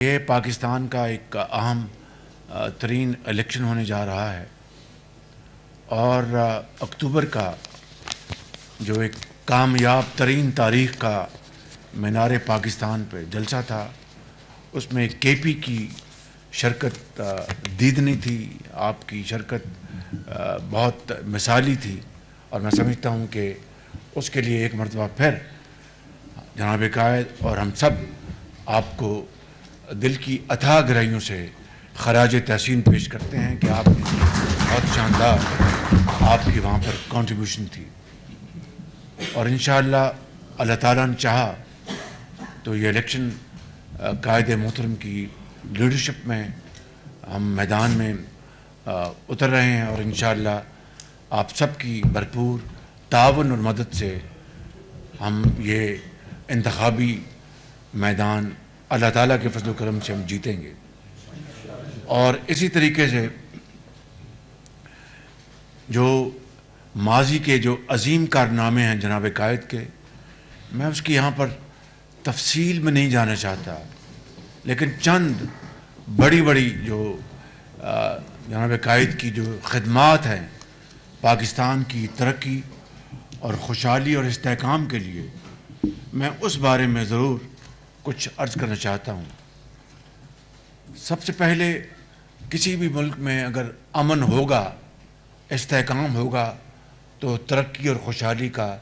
یہ پاکستان کا ایک اہم ترین الیکشن ہونے جا رہا ہے اور اکتوبر کا جو ایک کامیاب ترین تاریخ کا مینار پاکستان پہ جلسہ تھا، اس میں کے پی کی شرکت دیدنی تھی۔ آپ کی شرکت بہت مثالی تھی اور میں سمجھتا ہوں کہ اس کے لیے ایک مرتبہ پھر جناب قائد اور ہم سب آپ کو دل کی اتھاہ گہرائیوں سے خراج تحسین پیش کرتے ہیں کہ آپ نے بہت شاندار آپ کی وہاں پر کنٹریبیوشن تھی، اور انشاءاللہ اللہ تعالیٰ نے چاہا تو یہ الیکشن قائد محترم کی لیڈرشپ میں ہم میدان میں اتر رہے ہیں، اور انشاءاللہ آپ سب کی بھرپور تعاون اور مدد سے ہم یہ انتخابی میدان اللہ تعالیٰ کے فضل و کرم سے ہم جیتیں گے۔ اور اسی طریقے سے جو ماضی کے جو عظیم کارنامے ہیں جناب قائد کے، میں اس کی یہاں پر تفصیل میں نہیں جانا چاہتا، لیکن چند بڑی بڑی جو جناب قائد کی جو خدمات ہیں پاکستان کی ترقی اور خوشحالی اور استحکام کے لیے، میں اس بارے میں ضرور کچھ عرض کرنا چاہتا ہوں۔ سب سے پہلے کسی بھی ملک میں اگر امن ہوگا، استحکام ہوگا، تو ترقی اور خوشحالی کا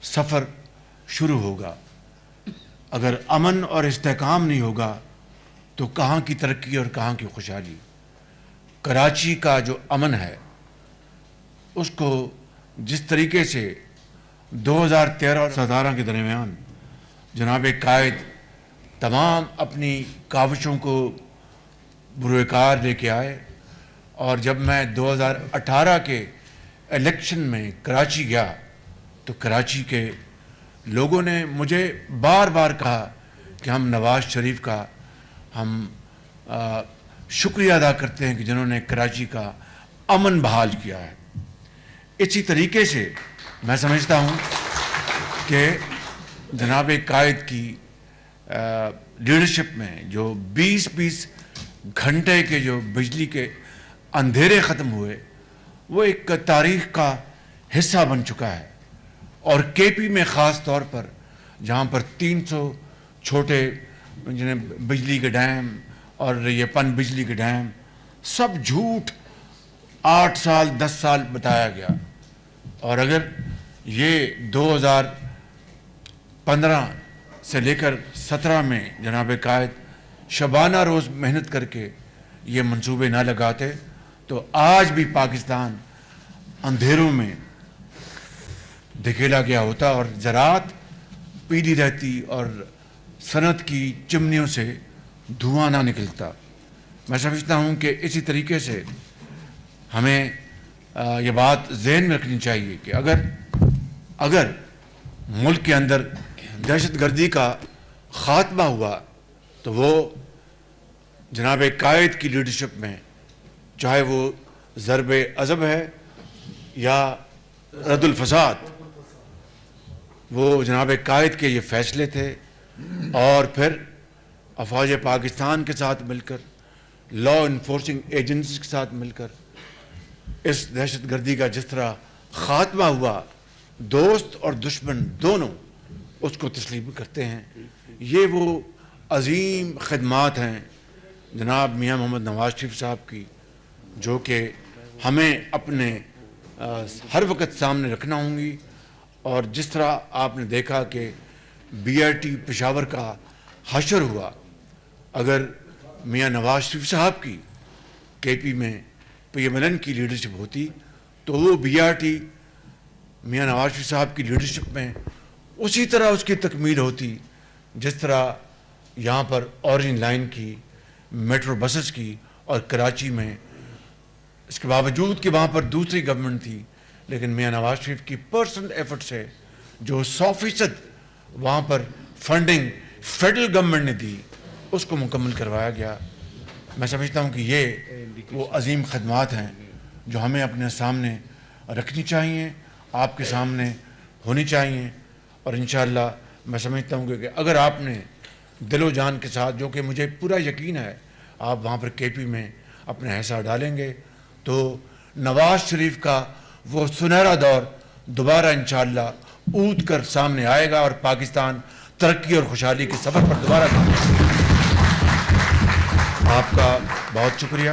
سفر شروع ہوگا۔ اگر امن اور استحکام نہیں ہوگا تو کہاں کی ترقی اور کہاں کی خوشحالی؟ کراچی کا جو امن ہے، اس کو جس طریقے سے 2013 اور 2017 کے درمیان جناب قائد تمام اپنی کاوشوں کو بروئے کار لے کے آئے، اور جب میں 2018 کے الیکشن میں کراچی گیا تو کراچی کے لوگوں نے مجھے بار بار کہا کہ ہم نواز شریف کا ہم شکریہ ادا کرتے ہیں کہ جنہوں نے کراچی کا امن بحال کیا ہے۔ اسی طریقے سے میں سمجھتا ہوں کہ جناب قائد کی لیڈرشپ میں جو 20 گھنٹے کے جو بجلی کے اندھیرے ختم ہوئے، وہ ایک تاریخ کا حصہ بن چکا ہے۔ اور کے پی میں خاص طور پر جہاں پر 300 چھوٹے بجلی کے ڈیم اور یہ پن بجلی کے ڈیم سب جھوٹ 8 سال 10 سال بتایا گیا، اور اگر یہ 2015 سے لے کر 17 میں جناب قائد شبانہ روز محنت کر کے یہ منصوبے نہ لگاتے تو آج بھی پاکستان اندھیروں میں دھکیلا گیا ہوتا اور زراعت پیلی رہتی اور صنعت کی چمنیوں سے دھواں نہ نکلتا۔ میں سمجھتا ہوں کہ اسی طریقے سے ہمیں یہ بات ذہن میں رکھنی چاہیے کہ اگر ملک کے اندر دہشت گردی کا خاتمہ ہوا تو وہ جناب قائد کی لیڈرشپ میں، چاہے وہ ضرب عضب ہے یا رد الفساد، وہ جناب قائد کے یہ فیصلے تھے، اور پھر افواج پاکستان کے ساتھ مل کر، لا انفورسنگ ایجنسیز کے ساتھ مل کر اس دہشت گردی کا جس طرح خاتمہ ہوا، دوست اور دشمن دونوں اس کو تسلیم کرتے ہیں۔ یہ وہ عظیم خدمات ہیں جناب میاں محمد نواز شریف صاحب کی، جو کہ ہمیں اپنے ہر وقت سامنے رکھنا ہوں گی۔ اور جس طرح آپ نے دیکھا کہ بی آر ٹی پشاور کا حشر ہوا، اگر میاں نواز شریف صاحب کی کے پی میں پی ایم ایل این کی لیڈرشپ ہوتی تو وہ be are T Mian Nawaz Sharif صاحب کی لیڈرشپ میں اسی طرح اس کی تکمیل ہوتی جس طرح یہاں پر اورنج لائن کی، میٹرو بسز کی، اور کراچی میں اس کے باوجود کہ وہاں پر دوسری گورنمنٹ تھی، لیکن میاں نواز شریف کی پرسنل ایفرٹ سے جو 100% وہاں پر فنڈنگ فیڈرل گورنمنٹ نے دی، اس کو مکمل کروایا گیا۔ میں سمجھتا ہوں کہ یہ وہ عظیم خدمات ہیں جو ہمیں اپنے سامنے رکھنی چاہیے، آپ کے سامنے ہونی چاہیے، اور انشاءاللہ میں سمجھتا ہوں کہ اگر آپ نے دل و جان کے ساتھ، جو کہ مجھے پورا یقین ہے آپ وہاں پر کے پی میں اپنا حصہ ڈالیں گے، تو نواز شریف کا وہ سنہرا دور دوبارہ انشاءاللہ اونٹ کر سامنے آئے گا اور پاکستان ترقی اور خوشحالی کے سفر پر دوبارہ آپ کا بہت شکریہ.